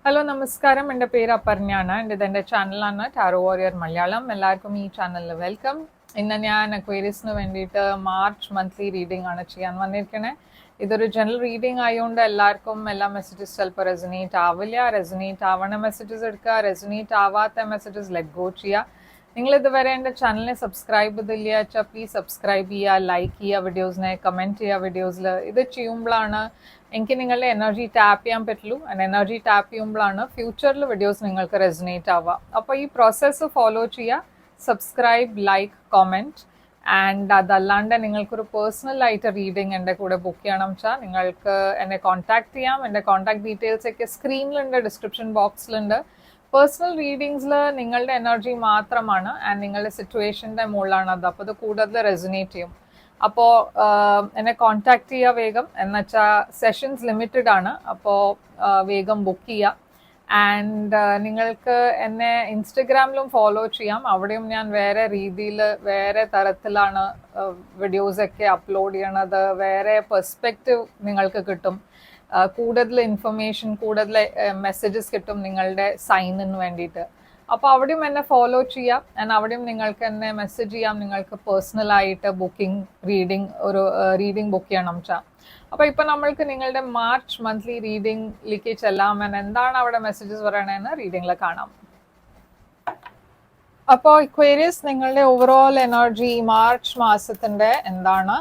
Hello നമസ്കാരം, എൻ്റെ പേര് അപർണയാണ്. എൻ്റെ ചാനലാണ് ടാരോ വാരിയർ മലയാളം. എല്ലാവർക്കും ഈ ചാനലിൽ വെൽക്കം. ഇന്ന് ഞാൻ അക്വേരിയസിന് വേണ്ടിയിട്ട് മാർച്ച് മന്ത്ലി റീഡിംഗ് ആണ് ചെയ്യാൻ വന്നിരിക്കണേ. ഇതൊരു ജനറൽ റീഡിംഗ് ആയതുകൊണ്ട് എല്ലാവർക്കും എല്ലാ മെസ്സേജസ് ചിലപ്പോൾ റെസനേറ്റ് ആവില്ല. റെസനേറ്റ് ആവണ മെസ്സേജസ് എടുക്കുക, റെസനേറ്റ് ആവാത്ത മെസ്സേജസ് ലെറ്റ് ഗോ ചെയ്യുക. നിങ്ങൾ ഇതുവരെ എൻ്റെ ചാനലിനെ സബ്സ്ക്രൈബ് ചെയ്തില്ല വെച്ചാൽ പ്ലീസ് സബ്സ്ക്രൈബ് ചെയ്യുക, ലൈക്ക് ചെയ്യുക വീഡിയോസിനെ, കമൻറ്റ് ചെയ്യുക വീഡിയോസിൽ. ഇത് ചെയ്യുമ്പോഴാണ് എനിക്ക് നിങ്ങളുടെ എനർജി ടാപ്പ് ചെയ്യാൻ പറ്റുള്ളൂ. ആൻഡ് എനർജി ടാപ്പ് ചെയ്യുമ്പോഴാണ് ഫ്യൂച്ചറിൽ വീഡിയോസ് നിങ്ങൾക്ക് റെസനേറ്റ് ആവുക. അപ്പോൾ ഈ പ്രോസസ്സ് ഫോളോ ചെയ്യുക, സബ്സ്ക്രൈബ്, ലൈക്ക്, കമൻറ്റ്. ആൻഡ് അതല്ലാണ്ട് നിങ്ങൾക്കൊരു പേഴ്സണലായിട്ട് റീഡിങ് എൻ്റെ കൂടെ ബുക്ക് ചെയ്യണം വെച്ചാൽ നിങ്ങൾക്ക് എന്നെ കോൺടാക്ട് ചെയ്യാം. എൻ്റെ കോൺടാക്ട് ഡീറ്റെയിൽസ് ഒക്കെ സ്ക്രീനിലുണ്ട്, ഡിസ്ക്രിപ്ഷൻ ബോക്സിലുണ്ട്. പേഴ്സണൽ റീഡിങ്സിൽ നിങ്ങളുടെ എനർജി മാത്രമാണ് ആൻഡ് നിങ്ങളുടെ സിറ്റുവേഷൻ്റെ മുകളിലാണ് അത്. അപ്പോൾ അത് കൂടുതൽ റെസനേറ്റ് ചെയ്യും. അപ്പോൾ എന്നെ കോൺടാക്ട് ചെയ്യുക വേഗം. എന്നുവെച്ചാൽ സെഷൻസ് ലിമിറ്റഡ് ആണ്, അപ്പോൾ വേഗം ബുക്ക് ചെയ്യുക. ആൻഡ് നിങ്ങൾക്ക് എന്നെ ഇൻസ്റ്റഗ്രാമിലും ഫോളോ ചെയ്യാം. അവിടെയും ഞാൻ വേറെ രീതിയിൽ, വേറെ തരത്തിലാണ് വീഡിയോസൊക്കെ അപ്ലോഡ് ചെയ്യണത്. വേറെ പെർസ്പെക്റ്റീവ് നിങ്ങൾക്ക് കിട്ടും, കൂടുതൽ ഇൻഫർമേഷൻ, കൂടുതൽ മെസ്സേജസ് കിട്ടും നിങ്ങളുടെ സൈനിന് വേണ്ടിയിട്ട്. അപ്പോൾ അവിടെയും എന്നെ ഫോളോ ചെയ്യാം. ആൻഡ് അവിടെയും നിങ്ങൾക്ക് എന്നെ മെസ്സേജ് ചെയ്യാം, നിങ്ങൾക്ക് പേഴ്സണലായിട്ട് ഒരു റീഡിംഗ് ബുക്ക് ചെയ്യണം വെച്ചാൽ. അപ്പോൾ ഇപ്പോൾ നമ്മൾക്ക് നിങ്ങളുടെ മാർച്ച് മന്ത്ലി റീഡിംഗിലേക്ക് ചെല്ലാം. എന്താണ് അവിടെ മെസ്സേജസ് പറയണതെന്ന് റീഡിംഗിൽ കാണാം. അപ്പോൾ ഇക്വേരിയസ്, നിങ്ങളുടെ ഓവറോൾ എനർജി മാർച്ച് മാസത്തിൻ്റെ എന്താണ്?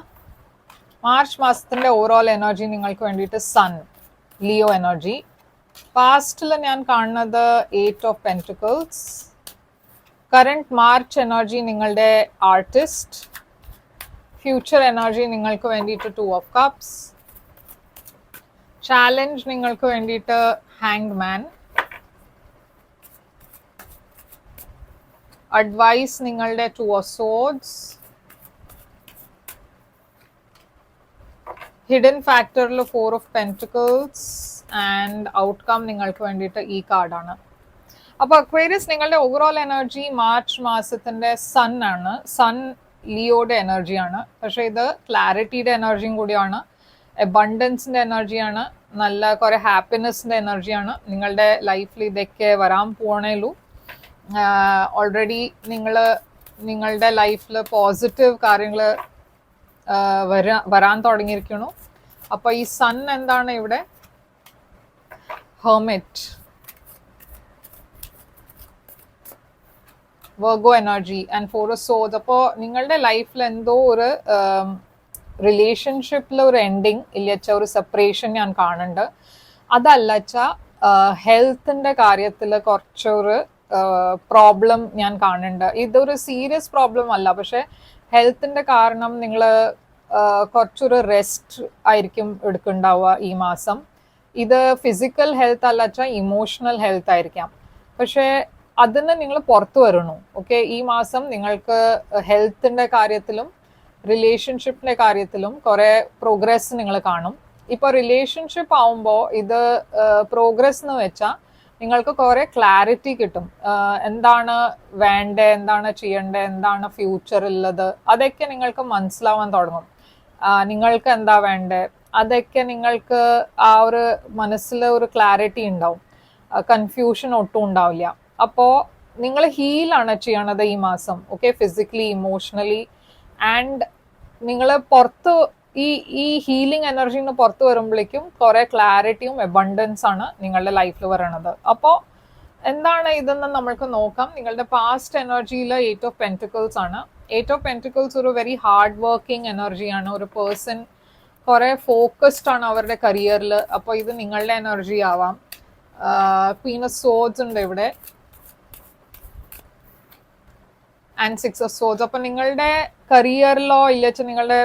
മാർച്ച് മാസത്തിൻ്റെ ഓവറോൾ എനർജി നിങ്ങൾക്ക് വേണ്ടിയിട്ട് സൺ, ലിയോ എനർജി. പാസ്റ്റിൽ ഞാൻ കാണുന്നത് 8 of pentacles. Current March energy നിങ്ങളുടെ ആർട്ടിസ്റ്റ്. ഫ്യൂച്ചർ എനർജി നിങ്ങൾക്ക് വേണ്ടിയിട്ട് 2 ഓഫ് കപ്സ്. ചാലഞ്ച് നിങ്ങൾക്ക് വേണ്ടിയിട്ട് ഹാങ്ഡ് മാൻ. അഡ്വൈസ് നിങ്ങളുടെ 2 ഓഫ് സോഡ്സ്. ഹിഡൻ ഫാക്ടറിൽ 4 ഓഫ് പെൻറ്റിക്കിൾസ്. ആൻഡ് ഔട്ട്കം നിങ്ങൾക്ക് വേണ്ടിയിട്ട് ഈ കാർഡാണ്. അപ്പോൾ അക്വേരിയസ്, നിങ്ങളുടെ ഓവറോൾ എനർജി മാർച്ച് മാസത്തിൻ്റെ സൺ ആണ്. സൺ ലിയോയുടെ എനർജിയാണ്. പക്ഷേ ഇത് ക്ലാരിറ്റിയുടെ എനർജിയും കൂടിയാണ്, എബണ്ടൻസിൻ്റെ എനർജിയാണ്, നല്ല കുറേ ഹാപ്പിനെസ്സിൻ്റെ എനർജിയാണ്. നിങ്ങളുടെ ലൈഫിൽ ഇതൊക്കെ വരാൻ പോകണേലൂ. ഓൾറെഡി നിങ്ങളുടെ ലൈഫിൽ പോസിറ്റീവ് കാര്യങ്ങൾ വരാൻ തുടങ്ങിയിരിക്കുന്നു. അപ്പോൾ ഈ സൺ എന്താണ് ഇവിടെ? Hermit, Virgo energy and 4 of swords. അപ്പോൾ നിങ്ങളുടെ ലൈഫിൽ എന്തോ ഒരു റിലേഷൻഷിപ്പിൽ ഒരു എൻഡിങ് ഇല്ലച്ച, ഒരു സെപ്പറേഷൻ ഞാൻ കാണുന്നുണ്ട്. അതല്ലച്ച ഹെൽത്തിൻ്റെ കാര്യത്തിൽ കുറച്ചൊരു പ്രോബ്ലം ഞാൻ കാണുന്നുണ്ട്. ഇതൊരു സീരിയസ് പ്രോബ്ലം അല്ല, പക്ഷെ ഹെൽത്തിൻ്റെ കാരണം നിങ്ങൾ കുറച്ചൊരു റെസ്റ്റ് ആയിരിക്കും എടുക്കുന്നുണ്ടാവുക ഈ മാസം. ഇത് ഫിസിക്കൽ ഹെൽത്ത് അല്ലച്ച ഇമോഷണൽ ഹെൽത്ത് ആയിരിക്കാം. പക്ഷേ അതിന് നിങ്ങൾ പുറത്തു വരണു. ഓക്കെ, ഈ മാസം നിങ്ങൾക്ക് ഹെൽത്തിൻ്റെ കാര്യത്തിലും റിലേഷൻഷിപ്പിൻ്റെ കാര്യത്തിലും കുറേ പ്രോഗ്രസ് നിങ്ങൾ കാണും. ഇപ്പോൾ റിലേഷൻഷിപ്പ് ആവുമ്പോൾ ഇത് പ്രോഗ്രസ് എന്ന് വെച്ചാൽ നിങ്ങൾക്ക് കുറേ ക്ലാരിറ്റി കിട്ടും. എന്താണ് വേണ്ടത്, എന്താണ് ചെയ്യേണ്ടത്, എന്താണ് ഫ്യൂച്ചറുള്ളത്, അതൊക്കെ നിങ്ങൾക്ക് മനസ്സിലാവാൻ തുടങ്ങും. നിങ്ങൾക്ക് എന്താ വേണ്ടത്, അതൊക്കെ നിങ്ങൾക്ക് ആ ഒരു മനസ്സിൽ ഒരു ക്ലാരിറ്റി ഉണ്ടാവും. കൺഫ്യൂഷൻ ഒട്ടും ഉണ്ടാവില്ല. അപ്പോൾ നിങ്ങൾ ഹീലാണ് ചെയ്യണത് ഈ മാസം. Okay, physically, emotionally. ആൻഡ് നിങ്ങൾ പുറത്ത് ഈ ഹീലിംഗ് എനർജിന്ന് പുറത്ത് വരുമ്പോഴേക്കും കുറേ ക്ലാരിറ്റിയും എബണ്ടൻസ് ആണ് നിങ്ങളുടെ ലൈഫിൽ വരണത്. അപ്പോൾ എന്താണ് ഇതെന്ന് നമ്മൾക്ക് നോക്കാം. നിങ്ങളുടെ പാസ്റ്റ് എനർജിയിൽ 8 ഓഫ് പെൻറ്റിക്കിൾസ് ആണ്. 8 ഓഫ് പെൻറ്റിക്കിൾസ് ഒരു വെരി ഹാർഡ് വർക്കിംഗ് എനർജിയാണ്. ഒരു പേഴ്സൺ കുറേ ഫോക്കസ്ഡ് ആണ് അവരുടെ കരിയറിൽ. അപ്പോൾ ഇത് നിങ്ങളുടെ എനർജി ആവാം. ക്വീൻ ഓഫ് സോഡ്സ് ഉണ്ട് ഇവിടെ ആൻഡ് 6 ഓഫ് സോഡ്സ്. അപ്പോൾ നിങ്ങളുടെ കരിയറിലോ ഇല്ലച്ച നിങ്ങളുടെ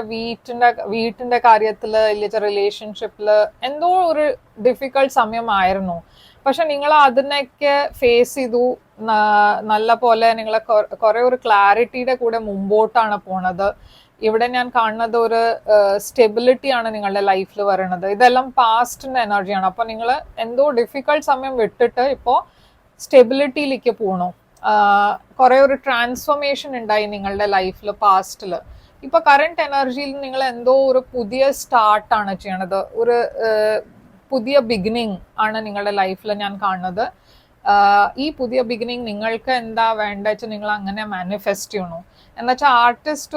വീട്ടിൻ്റെ കാര്യത്തിൽ ഇല്ലച്ച റിലേഷൻഷിപ്പിൽ എന്തോ ഒരു ഡിഫിക്കൾട്ട് സമയമായിരുന്നു. പക്ഷെ നിങ്ങൾ അതിനൊക്കെ ഫേസ് ചെയ്തു. നല്ല പോലെ നിങ്ങൾ കുറേ ഒരു ക്ലാരിറ്റിയുടെ കൂടെ മുമ്പോട്ടാണ് പോണത്. ഇവിടെ ഞാൻ കാണുന്നത് ഒരു സ്റ്റെബിലിറ്റിയാണ് നിങ്ങളുടെ ലൈഫിൽ വരണത്. ഇതെല്ലാം പാസ്റ്റിൻ്റെ എനർജിയാണ്. അപ്പോൾ നിങ്ങൾ എന്തോ ഡിഫിക്കൾട്ട് സമയം വിട്ടിട്ട് ഇപ്പോൾ സ്റ്റെബിലിറ്റിയിലേക്ക് പോകണു. കുറേ ഒരു ട്രാൻസ്ഫോർമേഷൻ ഉണ്ടായി നിങ്ങളുടെ ലൈഫിൽ പാസ്റ്റിൽ. ഇപ്പോൾ കറണ്ട് എനർജിയിൽ നിങ്ങൾ എന്തോ ഒരു പുതിയ സ്റ്റാർട്ടാണ് ചെയ്യണത്. ഒരു പുതിയ ബിഗിനിങ് ആണ് നിങ്ങളുടെ ലൈഫിൽ ഞാൻ കാണുന്നത്. ഈ പുതിയ ബിഗിനിങ് നിങ്ങൾക്ക് എന്താ വേണ്ട വെച്ചാൽ നിങ്ങൾ അങ്ങനെ മാനിഫെസ്റ്റ് ചെയ്യണു. എന്താ വെച്ചാൽ ആർട്ടിസ്റ്റ്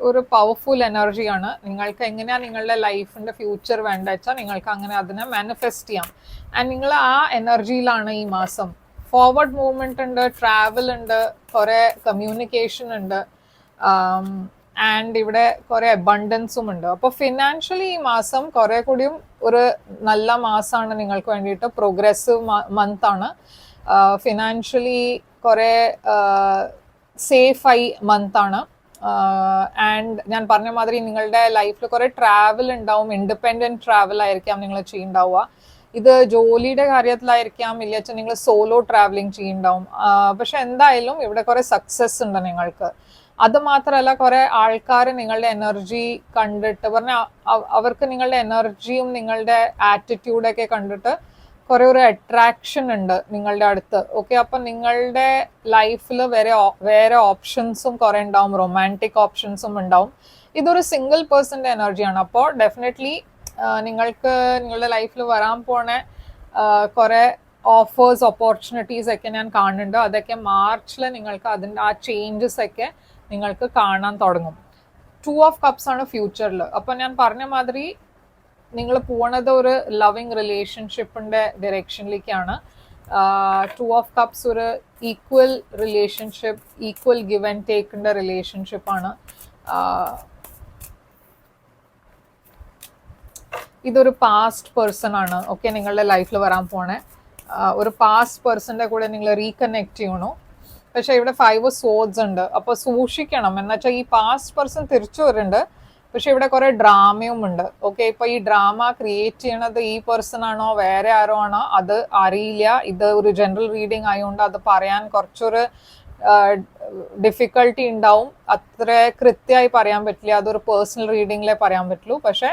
ഒരു പവർഫുൾ എനർജിയാണ്. നിങ്ങൾക്ക് എങ്ങനെയാണ് നിങ്ങളുടെ ലൈഫിന്റെ ഫ്യൂച്ചർ വേണ്ട വെച്ചാൽ നിങ്ങൾക്ക് അങ്ങനെ അതിനെ മാനിഫെസ്റ്റ് ചെയ്യാം. ആൻഡ് നിങ്ങൾ ആ എനർജിയിലാണ് ഈ മാസം. ഫോർവേഡ് മൂവ്മെന്റ് ഉണ്ട്, ട്രാവൽ ഉണ്ട്, കുറെ കമ്മ്യൂണിക്കേഷൻ ഉണ്ട്, ആൻഡ് ഇവിടെ കുറെ അബണ്ടൻസും ഉണ്ട്. അപ്പോൾ ഫിനാൻഷ്യലി ഈ മാസം കുറെ കൂടിയും ഒരു നല്ല മാസമാണ് നിങ്ങൾക്ക് വേണ്ടിയിട്ട്. പ്രോഗ്രസീവ് മന്ത് ആണ്. ഫിനാൻഷ്യലി കുറെ സേഫായി മന്ത് ആണ്. ആൻഡ് ഞാൻ പറഞ്ഞ മാതിരി നിങ്ങളുടെ ലൈഫിൽ കുറെ ട്രാവൽ ഉണ്ടാവും. ഇൻഡിപെൻഡന്റ് ട്രാവൽ ആയിരിക്കാം നിങ്ങൾ ചെയ്യുന്നുണ്ടാവുക. ഇത് ജോലിയുടെ കാര്യത്തിലായിരിക്കാം, ഇല്ല വെച്ചാൽ നിങ്ങൾ സോളോ ട്രാവലിംഗ് ചെയ്യുന്നുണ്ടാവും. പക്ഷെ എന്തായാലും ഇവിടെ കുറെ സക്സസ് ഉണ്ട് നിങ്ങൾക്ക്. അത് മാത്രമല്ല കുറെ ആൾക്കാർ നിങ്ങളുടെ എനർജി കണ്ടിട്ട് അവർക്ക് നിങ്ങളുടെ എനർജിയും നിങ്ങളുടെ ആറ്റിറ്റ്യൂഡൊക്കെ കണ്ടിട്ട് കുറെ ഒരു അട്രാക്ഷൻ ഉണ്ട് നിങ്ങളുടെ അടുത്ത്. ഓക്കെ, അപ്പൊ നിങ്ങളുടെ ലൈഫിൽ വേറെ ഓപ്ഷൻസും കുറെ ഉണ്ടാവും, റൊമാൻറ്റിക് ഓപ്ഷൻസും ഉണ്ടാവും. ഇതൊരു സിംഗിൾ പേഴ്സന്റെ എനർജിയാണ്. അപ്പോൾ ഡെഫിനറ്റ്ലി നിങ്ങൾക്ക് നിങ്ങളുടെ ലൈഫിൽ വരാൻ പോണ കുറെ ഓഫേഴ്സ്, ഓപ്പർച്യൂണിറ്റീസ് ഒക്കെ ഞാൻ കാണുന്നുണ്ട്. അതൊക്കെ മാർച്ചിൽ നിങ്ങൾക്ക് അതിൻ്റെ ആ ചേഞ്ചസ് ഒക്കെ നിങ്ങൾക്ക് കാണാൻ തുടങ്ങും. 2 ഓഫ് കപ്സ് ആണ് ഫ്യൂച്ചറിൽ. അപ്പം ഞാൻ പറഞ്ഞ മാതിരി നിങ്ങൾ പോണത് ഒരു ലവിങ് റിലേഷൻഷിപ്പിന്റെ ഡയറക്ഷനിലേക്കാണ്. 2 ഓഫ് കപ്സ് ഒരു ഈക്വൽ റിലേഷൻഷിപ്പ്, ഈക്വൽ ഗിവ് ആൻഡ് ടേക്കിന്റെ റിലേഷൻഷിപ്പാണ്. ഇതൊരു പാസ്റ്റ് പേഴ്സൺ ആണ്. ഓക്കെ, നിങ്ങളുടെ ലൈഫിൽ വരാൻ പോണേ ഒരു പാസ്റ്റ് പേഴ്സന്റെ കൂടെ നിങ്ങൾ റീകണക്ട് ചെയ്യണോ. പക്ഷെ ഇവിടെ 5 swords ഉണ്ട്. അപ്പൊ സൂക്ഷിക്കണം. എന്നുവെച്ചാൽ ഈ പാസ്റ്റ് പേഴ്സൺ തിരിച്ചു വരുന്നുണ്ട്, പക്ഷെ ഇവിടെ കുറെ ഡ്രാമയും ഉണ്ട്. ഓക്കെ, ഇപ്പൊ ഈ ഡ്രാമ ക്രിയേറ്റ് ചെയ്യണത് ഈ പേഴ്സൺ ആണോ വേറെ ആരോ ആണോ അത് അറിയില്ല. ഇത് ഒരു ജനറൽ റീഡിങ് ആയതുകൊണ്ട് അത് പറയാൻ കുറച്ചൊരു ഡിഫിക്കൽട്ടി ഉണ്ടാവും. അത്ര കൃത്യമായി പറയാൻ പറ്റില്ല. അതൊരു പേഴ്സണൽ റീഡിങ്ങിലേ പറയാൻ പറ്റുള്ളൂ. പക്ഷെ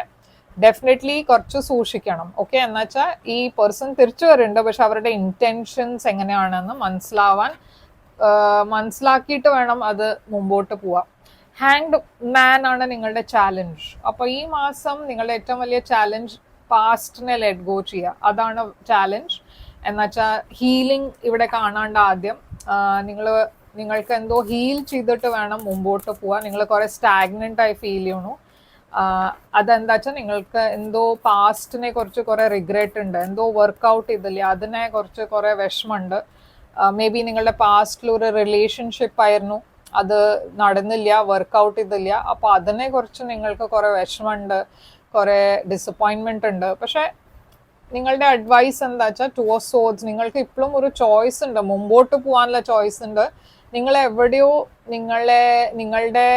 ഡെഫിനറ്റ്ലി കുറച്ച് സൂക്ഷിക്കണം. ഓക്കെ, എന്നുവെച്ചാൽ ഈ പേഴ്സൺ തിരിച്ചു വരുന്നുണ്ട്, പക്ഷെ അവരുടെ ഇന്റൻഷൻസ് എങ്ങനെയാണെന്ന് മനസ്സിലാക്കിയിട്ട് വേണം അത് മുമ്പോട്ട് പോവാം. ഹാങ്ഡ് മാൻ ആണ് നിങ്ങളുടെ ചാലഞ്ച്. അപ്പൊ ഈ മാസം നിങ്ങളുടെ ഏറ്റവും വലിയ ചാലഞ്ച് പാസ്റ്റിനെ ലെറ്റ് ഗോ ചെയ്യുക. അതാണ് ചാലഞ്ച്. എന്നുവെച്ചാൽ ഹീലിംഗ് ഇവിടെ കാണാണ്ട് ആദ്യം നിങ്ങൾക്ക് എന്തോ ഹീൽ ചെയ്തിട്ട് വേണം മുമ്പോട്ട് പോവാൻ. നിങ്ങൾ കുറെ സ്റ്റാഗ്നന്റ് ആയി ഫീൽ ചെയ്യണു. അതെന്താ വെച്ചാൽ നിങ്ങൾക്ക് എന്തോ പാസ്റ്റിനെ കുറിച്ച് കുറെ റിഗ്രറ്റ് ഉണ്ട്, എന്തോ വർക്ക്ഔട്ട് ചെയ്തില്ല, അതിനെ കുറിച്ച് കുറെ വിഷമമുണ്ട്. മേ ബി നിങ്ങളുടെ പാസ്റ്റിൽ ഒരു റിലേഷൻഷിപ്പ് ആയിരുന്നു, അത് നടന്നില്ല, വർക്ക്ഔട്ട് ചെയ്തില്ല. അപ്പൊ അതിനെ കുറിച്ച് നിങ്ങൾക്ക് കുറെ വിഷമമുണ്ട്, കുറെ ഡിസപ്പോയിൻമെന്റ് ഉണ്ട്. പക്ഷെ നിങ്ങളുടെ അഡ്വൈസ് എന്താ വെച്ചാൽ 2 of swords. നിങ്ങൾക്ക് ഇപ്പോഴും ഒരു ചോയ്സ് ഉണ്ട്, മുമ്പോട്ട് പോകാനുള്ള ചോയ്സ് ഉണ്ട്. നിങ്ങൾ എവിടെയോ നിങ്ങളുടെ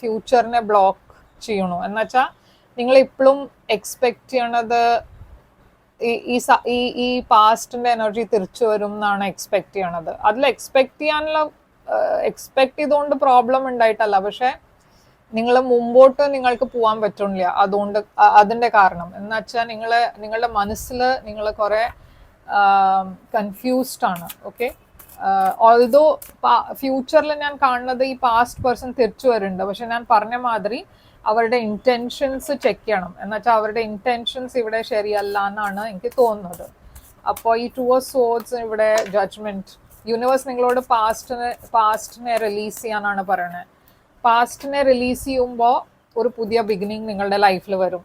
ഫ്യൂച്ചറിനെ ബ്ലോക്ക് ചെയ്യണു. എന്നുവെച്ചാൽ നിങ്ങൾ ഇപ്പോഴും എക്സ്പെക്ട് ചെയ്യണത് ഈ പാസ്റ്റിന്റെ എനർജി തിരിച്ചു വരും എന്നാണ് എക്സ്പെക്ട് ചെയ്യണത്. അതിൽ എക്സ്പെക്ട് ചെയ്തുകൊണ്ട് പ്രോബ്ലം ഉണ്ടായിട്ടല്ല, പക്ഷെ നിങ്ങൾ മുമ്പോട്ട് നിങ്ങൾക്ക് പോകാൻ പറ്റുന്നില്ല. അതുകൊണ്ട് അതിന്റെ കാരണം എന്ന് വെച്ചാൽ നിങ്ങളുടെ മനസ്സിൽ നിങ്ങൾ കുറെ കൺഫ്യൂസ്ഡ് ആണ്. ഓക്കെ, ഓൾദോ ഫ്യൂച്ചറിൽ ഞാൻ കാണുന്നത് ഈ പാസ്റ്റ് പേഴ്സൺ തിരിച്ചു വരുന്നുണ്ട്, പക്ഷെ ഞാൻ പറഞ്ഞ മാതിരി അവരുടെ ഇന്റൻഷൻസ് ചെക്ക് ചെയ്യണം. എന്നുവെച്ചാൽ അവരുടെ ഇന്റൻഷൻസ് ഇവിടെ ശരിയല്ല എന്നാണ് എനിക്ക് തോന്നുന്നത്. അപ്പോൾ ഈ 2 of swords ഇവിടെ ജഡ്ജ്മെന്റ്. യൂണിവേഴ്സ് നിങ്ങളോട് പാസ്റ്റിനെ റിലീസ് ചെയ്യാനാണ് പറയണത്. പാസ്റ്റിനെ റിലീസ് ചെയ്യുമ്പോൾ ഒരു പുതിയ ബിഗിനിങ് നിങ്ങളുടെ ലൈഫിൽ വരും.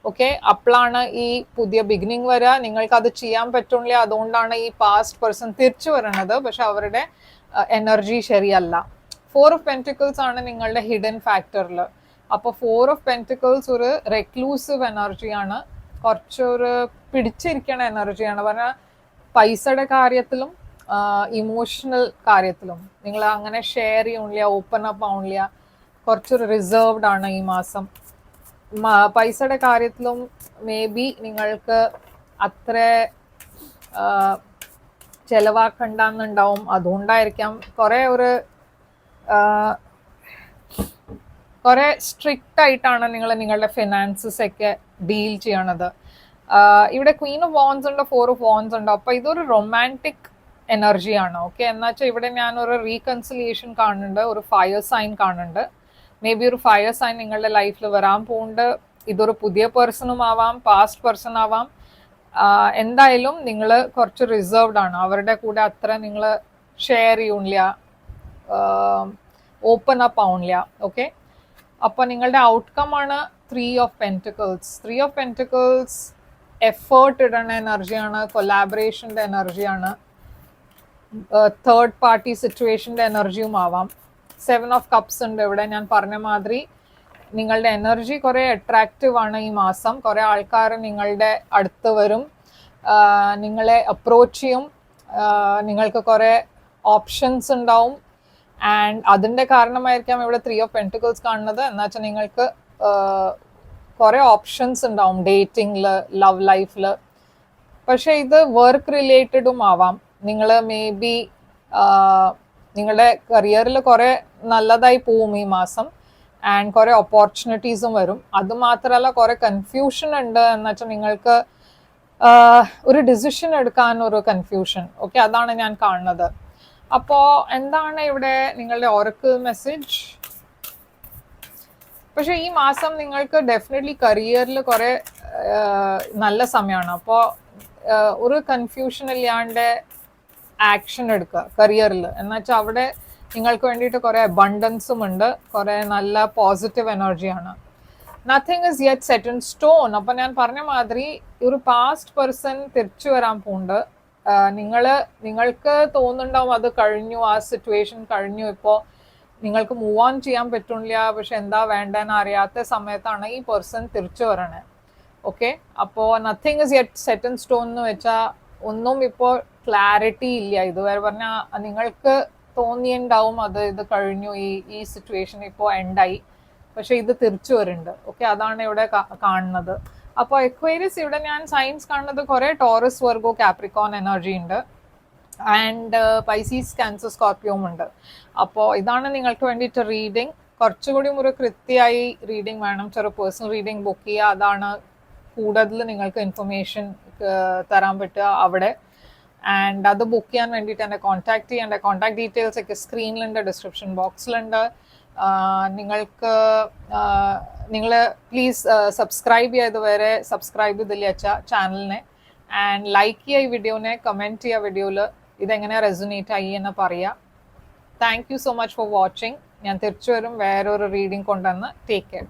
ഓക്കെ, അപ്പോഴാണ് ഈ പുതിയ ബിഗിനിങ് വരിക. നിങ്ങൾക്ക് അത് ചെയ്യാൻ പറ്റില്ല. അതുകൊണ്ടാണ് ഈ പാസ്റ്റ് പേഴ്സൺ തിരിച്ചു വരുന്നത്, പക്ഷെ അവരുടെ എനർജി ശരിയല്ല. 4 of Pentacles ആണ് നിങ്ങളുടെ ഹിഡൻ ഫാക്ടറിൽ. അപ്പോൾ 4 of Pentacles ഒരു റെക്ലൂസീവ് എനർജിയാണ്, കുറച്ചൊരു പിടിച്ചിരിക്കണ എനർജിയാണ്. പറഞ്ഞാൽ പൈസയുടെ കാര്യത്തിലും ഇമോഷണൽ കാര്യത്തിലും നിങ്ങൾ അങ്ങനെ ഷെയർ ചെയ്യണില്ല, ഓപ്പൺ അപ്പ് ആവണില്ല, കുറച്ചൊരു റിസർവ്ഡ് ആണ് ഈ മാസം. പൈസയുടെ കാര്യത്തിലും മേ ബി നിങ്ങൾക്ക് അത്ര ചെലവാക്കണ്ടെന്നുണ്ടാവും. അതുകൊണ്ടായിരിക്കാം കുറെ സ്ട്രിക്റ്റ് ആയിട്ടാണ് നിങ്ങളുടെ ഫിനാൻസസ് ഒക്കെ ഡീൽ ചെയ്യണത്. ഇവിടെ ക്വീൻ ഓഫ് വാൻസ് ഉണ്ട്, 4 of wands ഉണ്ട്. അപ്പൊ ഇതൊരു റൊമാൻറ്റിക് എനർജിയാണ്. ഓക്കെ, എന്നുവെച്ചാൽ ഇവിടെ ഞാൻ ഒരു റീകൺസിലിയേഷൻ കാണുന്നുണ്ട്, ഒരു ഫയർ സൈൻ കാണുന്നുണ്ട്. മേ ബി ഒരു ഫയർ സൈൻ നിങ്ങളുടെ ലൈഫിൽ വരാൻ പോകുന്നുണ്ട്. ഇതൊരു പുതിയ പേഴ്സണും ആവാം, പാസ്റ്റ് പേഴ്സൺ ആവാം. എന്തായാലും നിങ്ങൾ കുറച്ച് റിസർവ്ഡ് ആണ്, അവരുടെ കൂടെ അത്ര നിങ്ങൾ ഷെയർ ചെയ്യൂല, ഓപ്പൺ അപ്പ് ആവുന്നില്ല. ഓക്കെ, അപ്പോൾ നിങ്ങളുടെ ഔട്ട്കം ആണ് 3 of Pentacles. 3 of Pentacles effort ഇടുന്ന എനർജിയാണ്, കൊലാബറേഷൻ്റെ എനർജിയാണ്, തേർഡ് പാർട്ടി സിറ്റുവേഷൻ്റെ എനർജിയും ആവാം. 7 of Cups ഉണ്ട് ഇവിടെ. ഞാൻ പറഞ്ഞ മാതിരി നിങ്ങളുടെ എനർജി കുറേ അട്രാക്റ്റീവ് ആണ് ഈ മാസം. കുറേ ആൾക്കാർ നിങ്ങളുടെ അടുത്ത് വരും, നിങ്ങളെ അപ്രോച്ച് ചെയ്യും, നിങ്ങൾക്ക് കുറേ ഓപ്ഷൻസ് ഉണ്ടാവും. ആൻഡ് അതിൻ്റെ കാരണമായിരിക്കാം ഇവിടെ 3 of Pentacles കാണുന്നത്. എന്ന് വെച്ചാൽ നിങ്ങൾക്ക് കുറേ ഓപ്ഷൻസ് ഉണ്ടാവും ഡേറ്റിങ്ങിൽ, ലവ് ലൈഫിൽ. പക്ഷേ ഇത് വർക്ക് റിലേറ്റഡും ആവാം. നിങ്ങൾ മേ ബി നിങ്ങളുടെ കരിയറിൽ കുറേ നല്ലതായി പോവും ഈ മാസം, ആൻഡ് കുറേ ഓപ്പർച്യൂണിറ്റീസും വരും. അതുമാത്രമല്ല കുറേ കൺഫ്യൂഷൻ ഉണ്ട്. എന്ന് വെച്ചാൽ നിങ്ങൾക്ക് ഒരു ഡിസിഷൻ എടുക്കാൻ ഒരു കൺഫ്യൂഷൻ. ഓക്കെ, അതാണ് ഞാൻ കാണുന്നത്. അപ്പോൾ എന്താണ് ഇവിടെ നിങ്ങളുടെ ഒറക്കിൾ മെസ്സേജ്? പക്ഷെ ഈ മാസം നിങ്ങൾക്ക് ഡെഫിനറ്റ്ലി കരിയറിൽ കുറേ നല്ല സമയമാണ്. അപ്പോൾ ഒരു കൺഫ്യൂഷൻ ഇല്ലാണ്ട് ആക്ഷൻ എടുക്കുക കരിയറിൽ. എന്നുവെച്ചാൽ അവിടെ നിങ്ങൾക്ക് വേണ്ടിയിട്ട് കുറേ അബണ്ടൻസും ഉണ്ട്, കുറേ നല്ല പോസിറ്റീവ് എനർജിയാണ്. Nothing is yet set in stone. അപ്പം ഞാൻ പറഞ്ഞ മാതിരി ഒരു പാസ്റ്റ് പേഴ്സൺ തിരിച്ചു വരാൻ പോകുന്നുണ്ട്. നിങ്ങൾക്ക് തോന്നുന്നുണ്ടാവും അത് കഴിഞ്ഞു, ആ സിറ്റുവേഷൻ കഴിഞ്ഞു, ഇപ്പോൾ നിങ്ങൾക്ക് മൂവ് ഓൺ ചെയ്യാൻ പറ്റില്ല. പക്ഷെ എന്താ വേണ്ടെന്ന് അറിയാത്ത സമയത്താണ് ഈ പേഴ്സൺ തിരിച്ചു വരണേ. ഓക്കെ, അപ്പോൾ nothing is yet set in stone എന്ന് വെച്ചാൽ ഒന്നും ഇപ്പോൾ ക്ലാരിറ്റി ഇല്ല. ഇതുവരെ പറഞ്ഞാൽ നിങ്ങൾക്ക് തോന്നിയുണ്ടാവും ഇത് കഴിഞ്ഞു, ഈ സിറ്റുവേഷൻ ഇപ്പോൾ എൻഡായി, പക്ഷെ ഇത് തിരിച്ചു വരുന്നുണ്ട്. ഓക്കെ, അതാണ് ഇവിടെ കാണുന്നത്. അപ്പോൾ എക്വൈറിയസ് ഇവിടെ ഞാൻ സൈൻസ് കാണുന്നത് കുറേ ടോറസ്, വെർഗോ, കാപ്രിക്കോൺ എനർജി ഉണ്ട്, ആൻഡ് പൈസീസ്, ക്യാൻസർ, സ്കോർപ്പിയോം ഉണ്ട്. അപ്പോൾ ഇതാണ് നിങ്ങൾക്ക് വേണ്ടിയിട്ട് റീഡിങ്. കുറച്ചുകൂടി ഒരു കൃത്യമായി റീഡിങ് വേണം, ചെറു പേഴ്സണൽ റീഡിങ് ബുക്ക് ചെയ്യുക. അതാണ് കൂടുതൽ നിങ്ങൾക്ക് ഇൻഫർമേഷൻ തരാൻ പറ്റുക അവിടെ. ആൻഡ് അത് ബുക്ക് ചെയ്യാൻ വേണ്ടിയിട്ട് എന്നെ കോൺടാക്ട് ചെയ്യേണ്ട കോൺടാക്ട് ഡീറ്റെയിൽസ് ഒക്കെ സ്ക്രീനിലുണ്ട്, ഡിസ്ക്രിപ്ഷൻ ബോക്സിലുണ്ട്. നിങ്ങൾ പ്ലീസ് സബ്സ്ക്രൈബ് ചെയ്യുക. ഇതുവരെ സബ്സ്ക്രൈബ് ചെയ്തില്ല വെച്ചാൽ ചാനലിനെ, ആൻഡ് ലൈക്ക് ചെയ്യുക ഈ വീഡിയോനെ, കമൻറ്റ് ചെയ്യുക വീഡിയോയിൽ ഇതെങ്ങനെ റെസൊനേറ്റ് ആയി എന്ന് പറയുക. Thank you so much for watching. ഞാൻ തിരിച്ചു വരും വേറൊരു റീഡിങ് കൊണ്ടുവന്ന്. Take care.